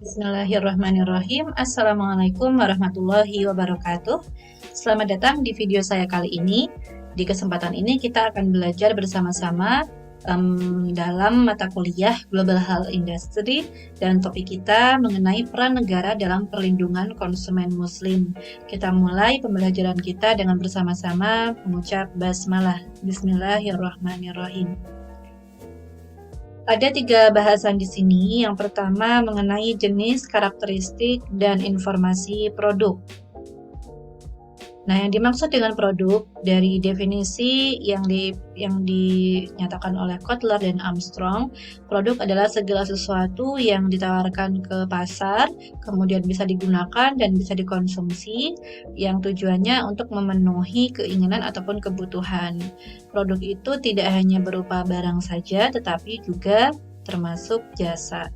Bismillahirrahmanirrahim. Assalamualaikum warahmatullahi wabarakatuh. Selamat datang di video saya kali ini. Di kesempatan ini kita akan belajar bersama-sama dalam mata kuliah Global Health Industry dan topik kita mengenai peran negara dalam perlindungan konsumen muslim. Kita mulai pembelajaran kita dengan bersama-sama mengucap basmalah. Bismillahirrahmanirrahim. Ada 3 bahasan di sini. Yang pertama mengenai jenis, karakteristik, dan informasi produk. Nah, yang dimaksud dengan produk dari definisi yang dinyatakan oleh Kotler dan Armstrong, produk adalah segala sesuatu yang ditawarkan ke pasar, kemudian bisa digunakan dan bisa dikonsumsi, yang tujuannya untuk memenuhi keinginan ataupun kebutuhan. Produk itu tidak hanya berupa barang saja, tetapi juga termasuk jasa.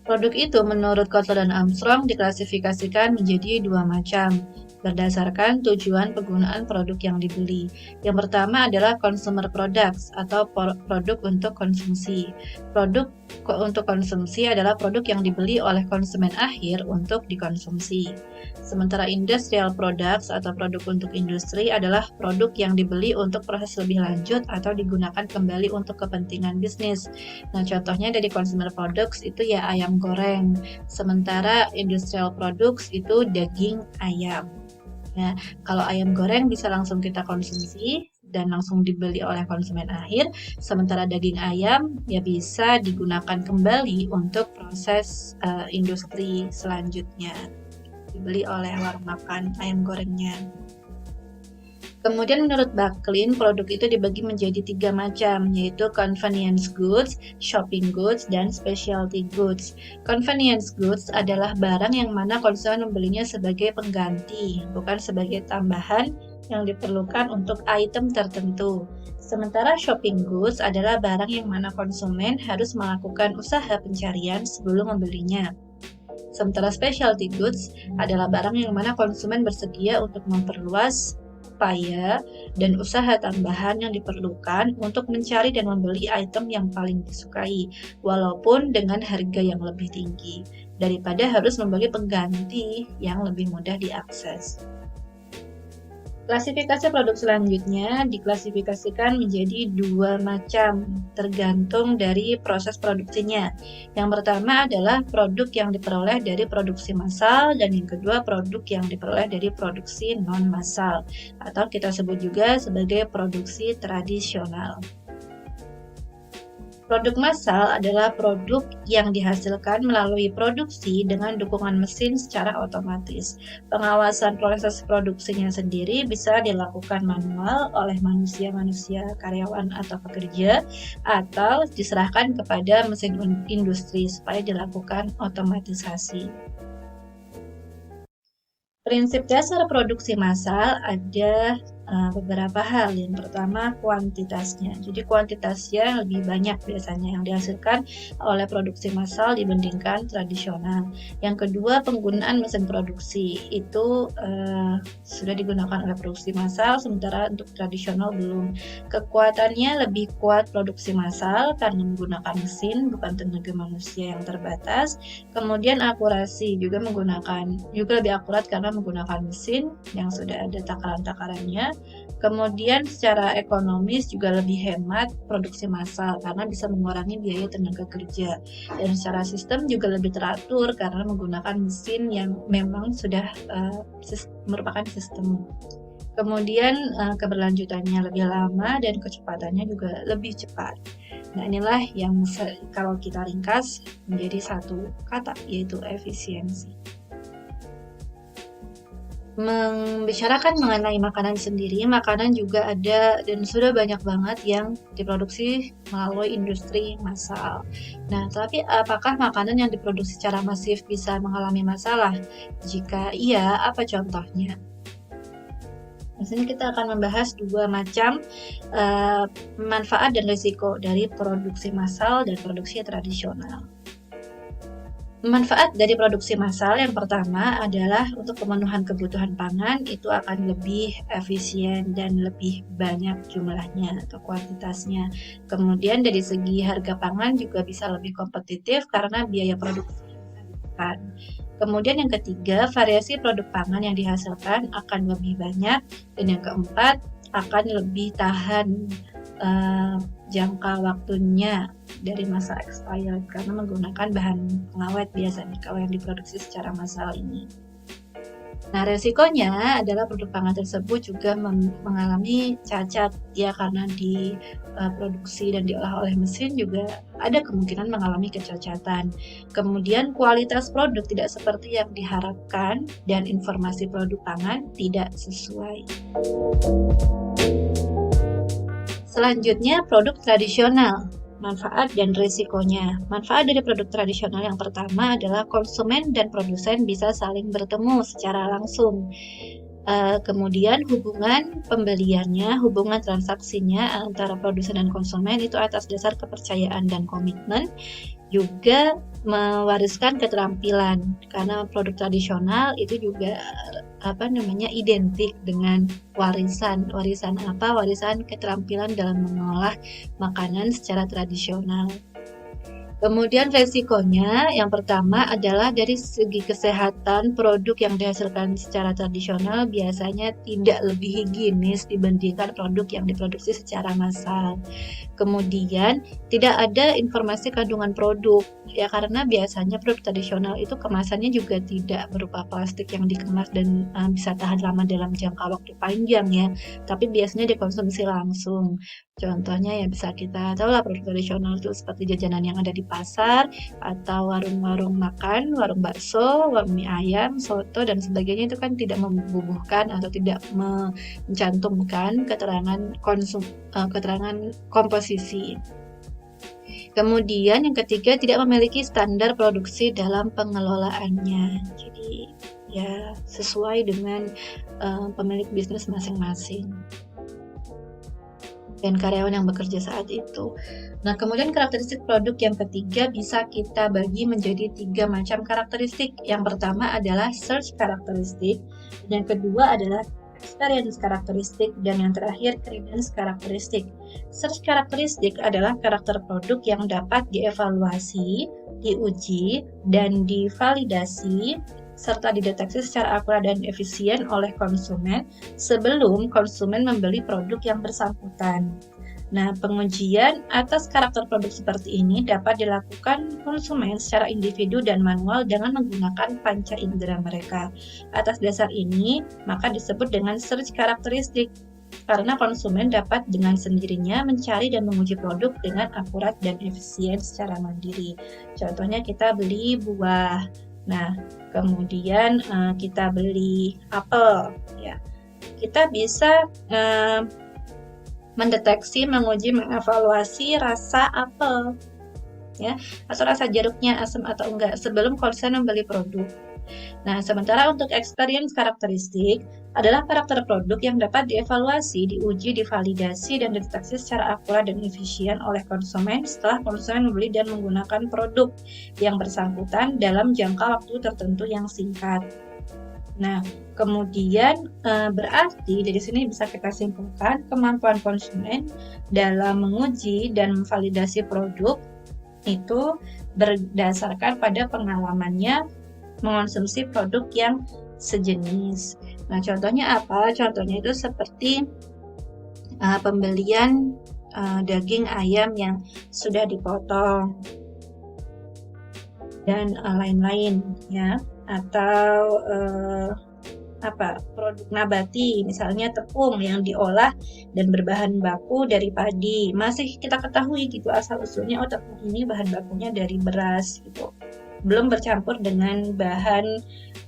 Produk itu menurut Kotler dan Armstrong diklasifikasikan menjadi 2 macam, berdasarkan tujuan penggunaan produk yang dibeli. Yang pertama adalah consumer products atau produk untuk konsumsi. Produk untuk konsumsi adalah produk yang dibeli oleh konsumen akhir untuk dikonsumsi. Sementara industrial products atau produk untuk industri adalah produk yang dibeli untuk proses lebih lanjut atau digunakan kembali untuk kepentingan bisnis. Nah, contohnya dari consumer products itu ya ayam goreng. Sementara industrial products itu daging ayam. Nah, kalau ayam goreng bisa langsung kita konsumsi dan langsung dibeli oleh konsumen akhir, sementara daging ayam ya bisa digunakan kembali untuk proses industri selanjutnya, dibeli oleh warung makan ayam gorengnya. Kemudian menurut Backlin, produk itu dibagi menjadi 3 macam, yaitu convenience goods, shopping goods, dan specialty goods. Convenience goods adalah barang yang mana konsumen membelinya sebagai pengganti, bukan sebagai tambahan yang diperlukan untuk item tertentu. Sementara shopping goods adalah barang yang mana konsumen harus melakukan usaha pencarian sebelum membelinya. Sementara specialty goods adalah barang yang mana konsumen bersedia untuk memperluas upaya dan usaha tambahan yang diperlukan untuk mencari dan membeli item yang paling disukai, walaupun dengan harga yang lebih tinggi, daripada harus membeli pengganti yang lebih mudah diakses. Klasifikasi produk selanjutnya diklasifikasikan menjadi 2 macam, tergantung dari proses produksinya. Yang pertama adalah produk yang diperoleh dari produksi massal, dan yang kedua produk yang diperoleh dari produksi non-massal, atau kita sebut juga sebagai produksi tradisional. Produk massal adalah produk yang dihasilkan melalui produksi dengan dukungan mesin secara otomatis. Pengawasan proses produksinya sendiri bisa dilakukan manual oleh manusia karyawan atau pekerja, atau diserahkan kepada mesin industri supaya dilakukan otomatisasi. Prinsip dasar produksi massal ada beberapa hal. Yang pertama, kuantitasnya. Jadi kuantitasnya lebih banyak biasanya yang dihasilkan oleh produksi massal dibandingkan tradisional. Yang kedua, penggunaan mesin produksi itu sudah digunakan oleh produksi massal, sementara untuk tradisional belum. Kekuatannya lebih kuat produksi massal karena menggunakan mesin, bukan tenaga manusia yang terbatas. Kemudian akurasi juga lebih akurat karena menggunakan mesin yang sudah ada takaran-takarannya. Kemudian secara ekonomis juga lebih hemat produksi massal karena bisa mengurangi biaya tenaga kerja, dan secara sistem juga lebih teratur karena menggunakan mesin yang memang sudah merupakan sistem. Kemudian keberlanjutannya lebih lama dan kecepatannya juga lebih cepat. Nah, inilah yang kalau kita ringkas menjadi satu kata, yaitu efisiensi. Membicarakan mengenai makanan sendiri, makanan juga ada dan sudah banyak banget yang diproduksi melalui industri massal. Nah, tapi apakah makanan yang diproduksi secara masif bisa mengalami masalah? Jika iya, apa contohnya? Di sini kita akan membahas 2 macam manfaat dan risiko dari produksi massal dan produksi tradisional. Manfaat dari produksi massal yang pertama adalah untuk pemenuhan kebutuhan pangan itu akan lebih efisien dan lebih banyak jumlahnya atau kuantitasnya. Kemudian dari segi harga pangan juga bisa lebih kompetitif karena biaya produksi bisa ditekan. Kemudian yang ketiga, variasi produk pangan yang dihasilkan akan lebih banyak. Dan yang keempat, akan lebih tahan jangka waktunya dari masa expired karena menggunakan bahan pengawet biasanya kalau yang diproduksi secara massal ini. Nah, resikonya adalah produk pangan tersebut juga mengalami cacat ya karena diproduksi dan diolah oleh mesin juga ada kemungkinan mengalami kecacatan. Kemudian kualitas produk tidak seperti yang diharapkan dan informasi produk pangan tidak sesuai. Selanjutnya, produk tradisional, manfaat dan risikonya. Manfaat dari produk tradisional yang pertama adalah konsumen dan produsen bisa saling bertemu secara langsung. Kemudian hubungan pembeliannya, hubungan transaksinya antara produsen dan konsumen itu atas dasar kepercayaan dan komitmen, juga mewariskan keterampilan karena produk tradisional itu juga identik dengan warisan keterampilan dalam mengolah makanan secara tradisional. Kemudian resikonya yang pertama adalah dari segi kesehatan produk yang dihasilkan secara tradisional biasanya tidak lebih higienis dibandingkan produk yang diproduksi secara massal. Kemudian tidak ada informasi kandungan produk ya karena biasanya produk tradisional itu kemasannya juga tidak berupa plastik yang dikemas dan bisa tahan lama dalam jangka waktu panjang ya, tapi biasanya dikonsumsi langsung. Contohnya ya bisa kita tahu lah produk tradisional itu seperti jajanan yang ada di pasar atau warung-warung makan, warung bakso, warung mie ayam, soto dan sebagainya itu kan tidak membubuhkan atau tidak mencantumkan keterangan komposisi. Kemudian yang ketiga tidak memiliki standar produksi dalam pengelolaannya. Jadi ya sesuai dengan pemilik bisnis masing-masing dan karyawan yang bekerja saat itu. Nah, kemudian karakteristik produk yang ketiga bisa kita bagi menjadi 3 macam karakteristik. Yang pertama adalah search karakteristik, yang kedua adalah experience karakteristik, dan yang terakhir credence karakteristik. Search karakteristik adalah karakter produk yang dapat dievaluasi, diuji, dan divalidasi serta dideteksi secara akurat dan efisien oleh konsumen sebelum konsumen membeli produk yang bersangkutan. Nah, pengujian atas karakter produk seperti ini dapat dilakukan konsumen secara individu dan manual dengan menggunakan panca indera mereka. Atas dasar ini, maka disebut dengan search karakteristik, karena konsumen dapat dengan sendirinya mencari dan menguji produk dengan akurat dan efisien secara mandiri. Contohnya kita beli buah. Nah, kemudian kita beli apel, ya. Kita bisa mendeteksi, menguji, mengevaluasi rasa apel, ya, atau rasa jeruknya asam atau enggak sebelum konsumen membeli produk. Nah, sementara untuk experience karakteristik adalah karakter produk yang dapat dievaluasi, diuji, divalidasi, dan dideteksi secara akurat dan efisien oleh konsumen setelah konsumen membeli dan menggunakan produk yang bersangkutan dalam jangka waktu tertentu yang singkat. Nah, kemudian berarti dari sini bisa kita simpulkan kemampuan konsumen dalam menguji dan memvalidasi produk itu berdasarkan pada pengalamannya mengonsumsi produk yang sejenis. Nah, contohnya apa? Contohnya itu seperti pembelian daging ayam yang sudah dipotong dan lain-lain, ya. Atau produk nabati, misalnya tepung yang diolah dan berbahan baku dari padi. Masih kita ketahui gitu asal-usulnya, tepung ini bahan bakunya dari beras gitu. Belum bercampur dengan bahan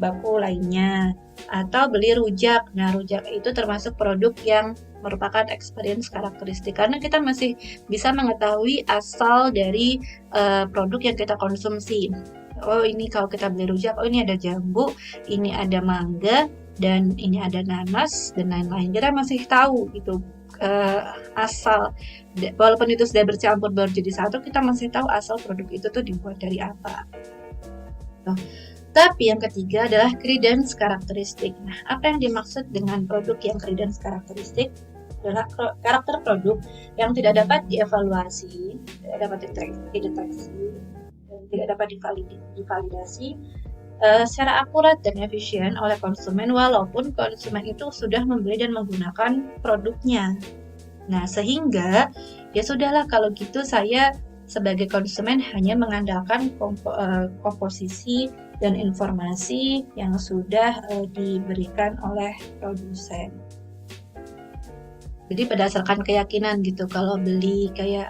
baku lainnya. Atau beli rujak. Nah, rujak itu termasuk produk yang merupakan experience karakteristik karena kita masih bisa mengetahui asal dari produk yang kita konsumsi. Oh, ini kalau kita beli rujak, oh ini ada jambu, ini ada mangga, dan ini ada nanas dan lain-lain. Kita masih tahu gitu asal, walaupun itu sudah bercampur baru jadi satu, kita masih tahu asal produk itu tuh dibuat dari apa. Tuh. Tapi yang ketiga adalah credence karakteristik. Nah, apa yang dimaksud dengan produk yang credence karakteristik? Adalah karakter produk yang tidak dapat dievaluasi, tidak dapat dideteksi, dan tidak dapat divalidasi secara akurat dan efisien oleh konsumen walaupun konsumen itu sudah membeli dan menggunakan produknya. Nah, sehingga ya sudahlah kalau gitu saya sebagai konsumen hanya mengandalkan komposisi dan informasi yang sudah diberikan oleh produsen. Jadi berdasarkan keyakinan gitu, kalau beli kayak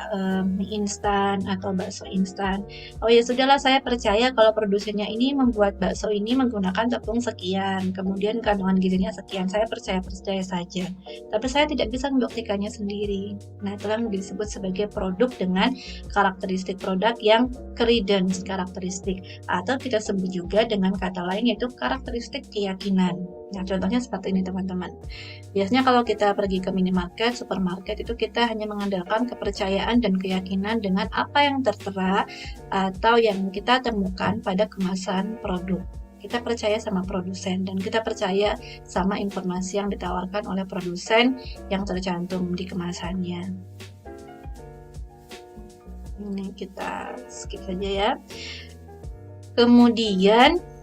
mie instan atau bakso instan, oh ya sudahlah saya percaya kalau produsennya ini membuat bakso ini menggunakan tepung sekian, kemudian kandungan gizinya sekian, saya percaya saja. Tapi saya tidak bisa membuktikannya sendiri. Nah, itulah yang disebut sebagai produk dengan karakteristik produk yang credence karakteristik, atau kita sebut juga dengan kata lain yaitu karakteristik keyakinan. Nah, contohnya seperti ini teman-teman. Biasanya kalau kita pergi ke minimarket, supermarket itu kita hanya mengandalkan kepercayaan dan keyakinan dengan apa yang tertera atau yang kita temukan pada kemasan produk. Kita percaya sama produsen dan kita percaya sama informasi yang ditawarkan oleh produsen yang tercantum di kemasannya. Ini kita skip saja ya. Kemudian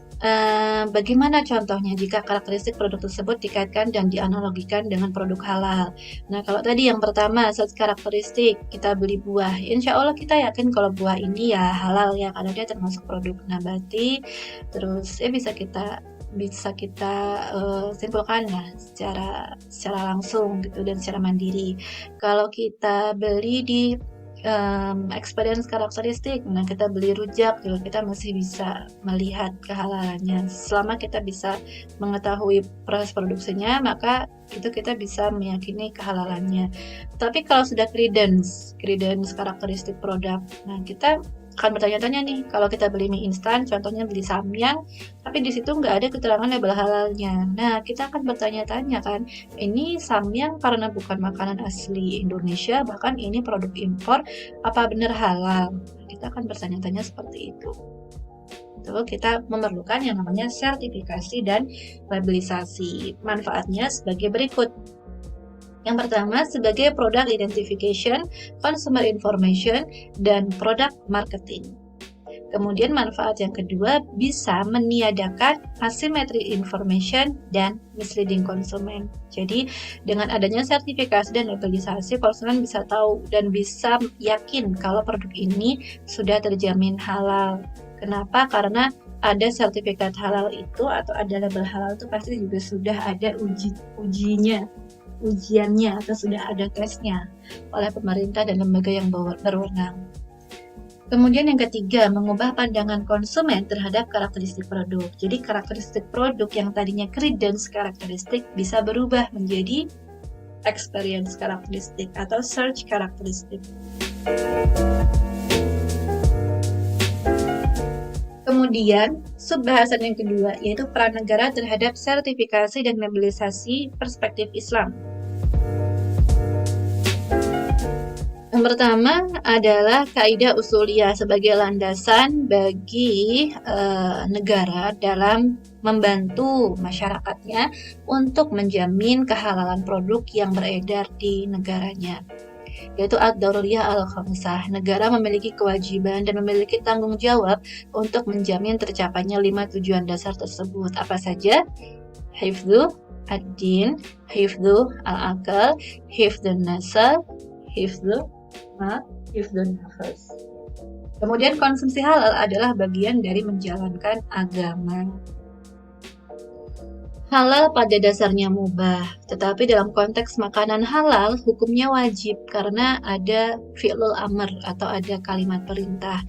bagaimana contohnya jika karakteristik produk tersebut dikaitkan dan dianalogikan dengan produk halal? Nah, kalau tadi yang pertama, search karakteristik, kita beli buah. Insya Allah kita yakin kalau buah ini ya halal ya, karena dia termasuk produk nabati. Terus bisa kita simpulkan lah secara langsung gitu dan secara mandiri. Kalau kita beli di experience karakteristik, nah kita beli rujak juga kita masih bisa melihat kehalalannya. Selama kita bisa mengetahui proses produksinya, maka itu kita bisa meyakini kehalalannya. Tapi kalau sudah credence karakteristik produk, nah kita akan bertanya-tanya nih, kalau kita beli mie instan, contohnya beli samyang, tapi di situ nggak ada keterangan label halalnya. Nah, kita akan bertanya-tanya kan, ini samyang karena bukan makanan asli Indonesia, bahkan ini produk impor, apa benar halal? Kita akan bertanya-tanya seperti itu. Lalu kita memerlukan yang namanya sertifikasi dan labelisasi. Manfaatnya sebagai berikut. Yang pertama sebagai product identification, consumer information, dan product marketing. Kemudian manfaat yang kedua bisa meniadakan asymmetric information dan misleading konsumen. Jadi dengan adanya sertifikasi dan labelisasi, konsumen bisa tahu dan bisa yakin kalau produk ini sudah terjamin halal. Kenapa? Karena ada sertifikat halal itu atau ada label halal itu pasti juga sudah ada ujiannya atau sudah ada tesnya oleh pemerintah dan lembaga yang berwenang. Kemudian yang ketiga, mengubah pandangan konsumen terhadap karakteristik produk. Jadi karakteristik produk yang tadinya credence karakteristik bisa berubah menjadi experience karakteristik atau search karakteristik. Kemudian, subbahasan yang kedua yaitu peran negara terhadap sertifikasi dan labelisasi perspektif Islam. Yang pertama adalah kaidah usuliyah sebagai landasan bagi negara dalam membantu masyarakatnya untuk menjamin kehalalan produk yang beredar di negaranya, yaitu ad-daruriyah al-khamsah. Negara memiliki kewajiban dan memiliki tanggung jawab untuk menjamin tercapainya 5 tujuan dasar tersebut. Apa saja? Hifdzu ad-din, hifdzu al-aqal, hifdzun nasal, hifdzu nafas. Kemudian konsumsi halal adalah bagian dari menjalankan agama. Halal pada dasarnya mubah, tetapi dalam konteks makanan halal hukumnya wajib karena ada fi'lul amr atau ada kalimat perintah.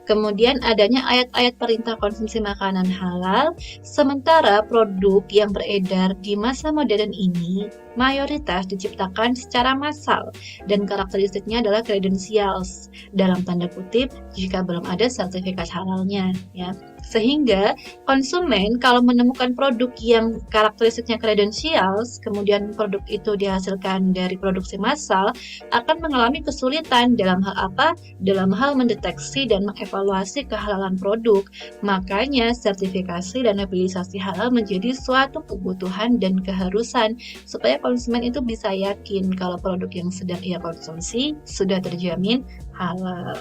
Kemudian adanya ayat-ayat perintah konsumsi makanan halal, sementara produk yang beredar di masa modern ini mayoritas diciptakan secara massal dan karakteristiknya adalah credentials dalam tanda kutip jika belum ada sertifikat halalnya ya. Sehingga konsumen kalau menemukan produk yang karakteristiknya kredensials, kemudian produk itu dihasilkan dari produksi massal, akan mengalami kesulitan dalam hal apa? Dalam hal mendeteksi dan mengevaluasi kehalalan produk. Makanya sertifikasi dan labellisasi halal menjadi suatu kebutuhan dan keharusan supaya konsumen itu bisa yakin kalau produk yang sedang ia konsumsi sudah terjamin halal.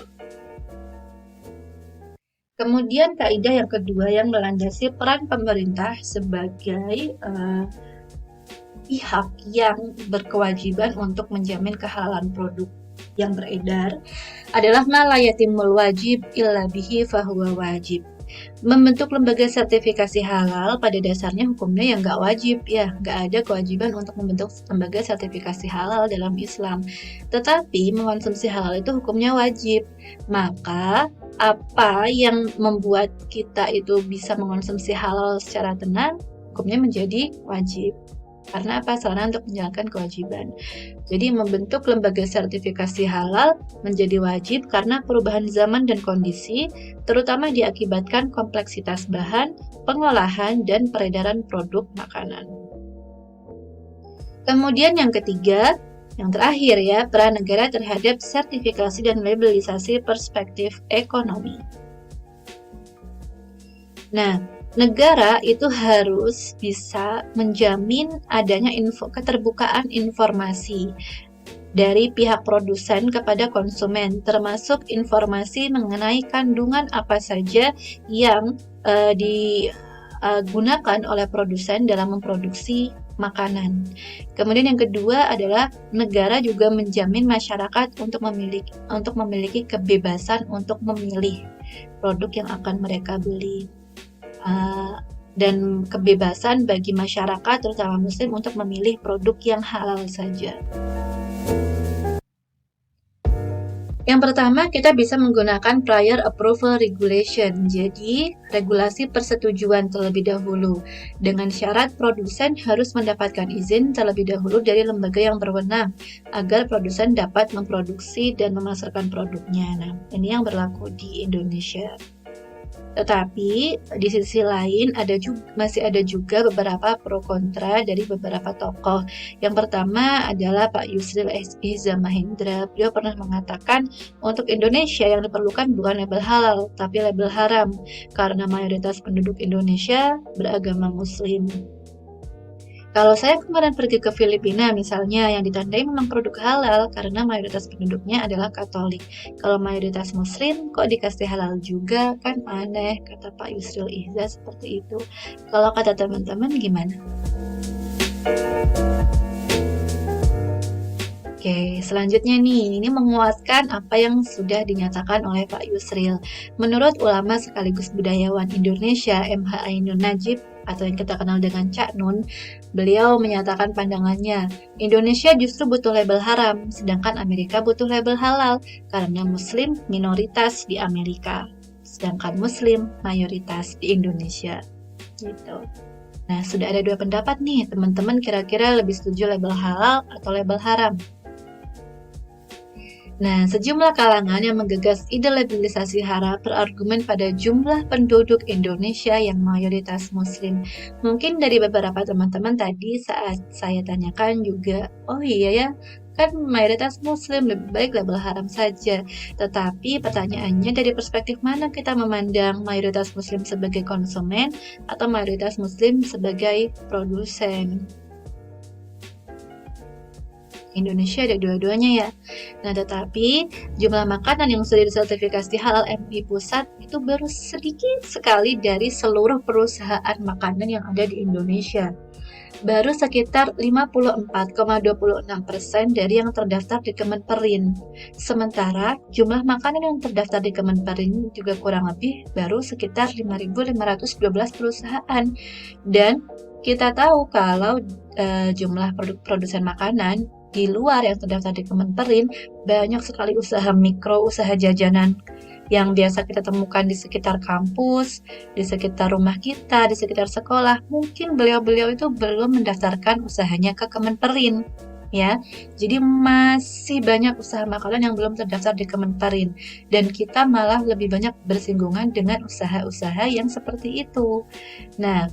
Kemudian kaidah yang kedua yang melandasi peran pemerintah sebagai pihak yang berkewajiban untuk menjamin kehalalan produk yang beredar adalah ma la yatimul wajib illa bihi fahuwa wajib. Membentuk lembaga sertifikasi halal pada dasarnya hukumnya yang nggak wajib ya, nggak ada kewajiban untuk membentuk lembaga sertifikasi halal dalam Islam. Tetapi mengkonsumsi halal itu hukumnya wajib. Maka apa yang membuat kita itu bisa mengkonsumsi halal secara tenang, hukumnya menjadi wajib. Karena apa? Sarana untuk menjalankan kewajiban. Jadi membentuk lembaga sertifikasi halal menjadi wajib karena perubahan zaman dan kondisi, terutama diakibatkan kompleksitas bahan, pengolahan, dan peredaran produk makanan. Kemudian yang ketiga, yang terakhir ya, peran negara terhadap sertifikasi dan labelisasi perspektif ekonomi. Nah, negara itu harus bisa menjamin adanya keterbukaan informasi dari pihak produsen kepada konsumen, termasuk informasi mengenai kandungan apa saja yang digunakan oleh produsen dalam memproduksi makanan. Kemudian yang kedua adalah negara juga menjamin masyarakat untuk memiliki kebebasan untuk memilih produk yang akan mereka beli. Dan kebebasan bagi masyarakat terutama muslim untuk memilih produk yang halal saja. Yang pertama, kita bisa menggunakan prior approval regulation, jadi regulasi persetujuan terlebih dahulu. Dengan syarat produsen harus mendapatkan izin terlebih dahulu dari lembaga yang berwenang, agar produsen dapat memproduksi dan memasarkan produknya. Nah, ini yang berlaku di Indonesia. Tetapi di sisi lain masih ada juga beberapa pro kontra dari beberapa tokoh. Yang pertama adalah Pak Yusril Iza Mahendra. Beliau pernah mengatakan untuk Indonesia yang diperlukan bukan label halal, tapi label haram, karena mayoritas penduduk Indonesia beragama Muslim. Kalau saya kemarin pergi ke Filipina misalnya, yang ditandai memang produk halal karena mayoritas penduduknya adalah Katolik. Kalau mayoritas Muslim kok dikasih halal juga, kan aneh, kata Pak Yusril Ihza seperti itu. Kalau kata teman-teman gimana? Oke, selanjutnya nih, ini menguatkan apa yang sudah dinyatakan oleh Pak Yusril. Menurut ulama sekaligus budayawan Indonesia, MH Ainun Najib, atau yang kita kenal dengan Cak Nun, beliau menyatakan pandangannya, Indonesia justru butuh label haram, sedangkan Amerika butuh label halal, karena Muslim minoritas di Amerika, sedangkan Muslim mayoritas di Indonesia. Gitu. Nah, sudah ada dua pendapat nih, teman-teman kira-kira lebih setuju label halal atau label haram? Nah, sejumlah kalangan yang menggagas ide labelisasi halal berargumen pada jumlah penduduk Indonesia yang mayoritas Muslim. Mungkin dari beberapa teman-teman tadi saat saya tanyakan juga, oh iya ya, kan mayoritas Muslim, lebih baik label haram saja. Tetapi pertanyaannya dari perspektif mana kita memandang mayoritas Muslim sebagai konsumen atau mayoritas Muslim sebagai produsen? Indonesia ada dua-duanya ya. Nah, tetapi jumlah makanan yang sudah disertifikasi halal MUI pusat itu baru sedikit sekali dari seluruh perusahaan makanan yang ada di Indonesia. Baru sekitar 54,26% dari yang terdaftar di Kemenperin. Sementara jumlah makanan yang terdaftar di Kemenperin juga kurang lebih baru sekitar 5.512 perusahaan. Dan kita tahu kalau jumlah produsen makanan di luar yang terdaftar di Kemenperin, banyak sekali usaha mikro, usaha jajanan yang biasa kita temukan di sekitar kampus, di sekitar rumah kita, di sekitar sekolah. Mungkin beliau-beliau itu belum mendaftarkan usahanya ke Kemenperin. ya. Jadi masih banyak usaha makanan yang belum terdaftar di Kemenparin, dan kita malah lebih banyak bersinggungan dengan usaha-usaha yang seperti itu. Nah,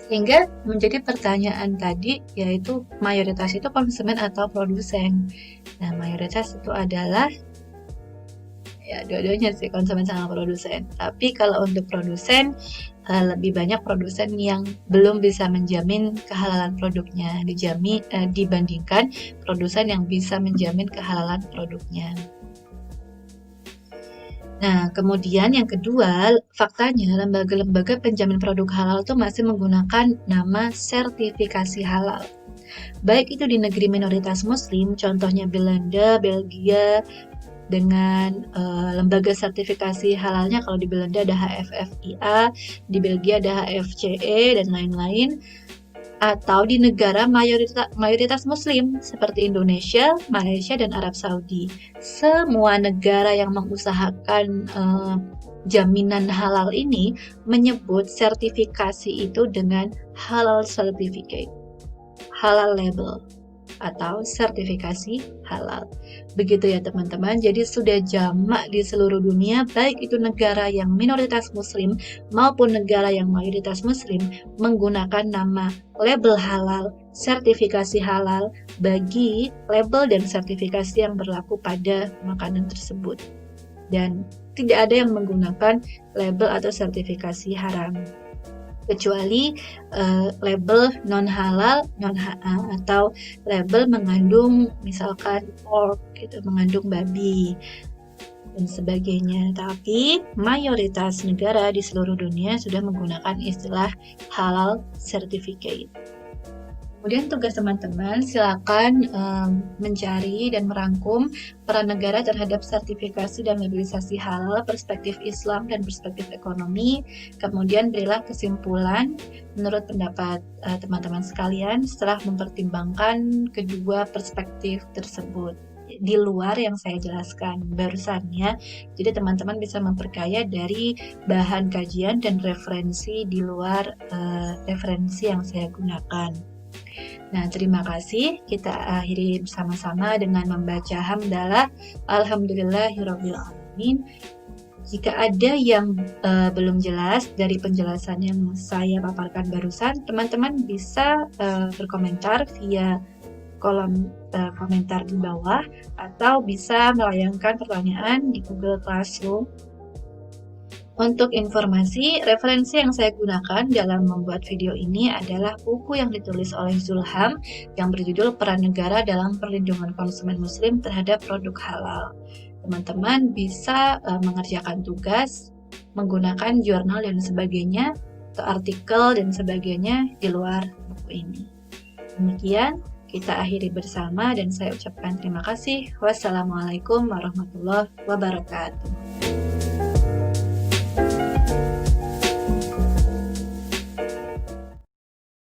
sehingga menjadi pertanyaan tadi, yaitu mayoritas itu konsumen atau produsen. Nah, mayoritas itu adalah ya dua-duanya sih, konsumen sama produsen. Tapi kalau untuk produsen, lebih banyak produsen yang belum bisa menjamin kehalalan produknya dibandingkan produsen yang bisa menjamin kehalalan produknya. Nah, kemudian yang kedua, faktanya lembaga-lembaga penjamin produk halal itu masih menggunakan nama sertifikasi halal. Baik itu di negeri minoritas muslim, contohnya Belanda, Belgia, dengan lembaga sertifikasi halalnya. Kalau di Belanda ada HFFIA, di Belgia ada HFCE, dan lain-lain. Atau di negara mayoritas muslim seperti Indonesia, Malaysia, dan Arab Saudi. Semua negara yang mengusahakan jaminan halal ini menyebut sertifikasi itu dengan halal certificate, halal label, atau sertifikasi halal. Begitu ya teman-teman, jadi sudah jamak di seluruh dunia, baik itu negara yang minoritas muslim maupun negara yang mayoritas muslim, menggunakan nama label halal, sertifikasi halal bagi label dan sertifikasi yang berlaku pada makanan tersebut. Dan tidak ada yang menggunakan label atau sertifikasi haram, kecuali label non halal, atau label mengandung misalkan pork gitu, mengandung babi dan sebagainya. Tapi mayoritas negara di seluruh dunia sudah menggunakan istilah halal certificate. Kemudian tugas teman-teman silakan mencari dan merangkum peran negara terhadap sertifikasi dan labellisasi halal, perspektif Islam dan perspektif ekonomi. Kemudian berilah kesimpulan menurut pendapat teman-teman sekalian setelah mempertimbangkan kedua perspektif tersebut di luar yang saya jelaskan barusan ya. Jadi teman-teman bisa memperkaya dari bahan kajian dan referensi di luar referensi yang saya gunakan. Nah, terima kasih. Kita akhiri bersama-sama dengan membaca hamdalah alhamdulillahirabbil alamin. Jika ada yang belum jelas dari penjelasan yang saya paparkan barusan, teman-teman bisa berkomentar via kolom komentar di bawah, atau bisa melayangkan pertanyaan di Google Classroom. Untuk informasi, referensi yang saya gunakan dalam membuat video ini adalah buku yang ditulis oleh Zulham yang berjudul Peran Negara dalam Perlindungan Konsumen Muslim Terhadap Produk Halal. Teman-teman bisa mengerjakan tugas menggunakan jurnal dan sebagainya, atau artikel dan sebagainya di luar buku ini. Demikian, kita akhiri bersama dan saya ucapkan terima kasih. Wassalamualaikum warahmatullahi wabarakatuh.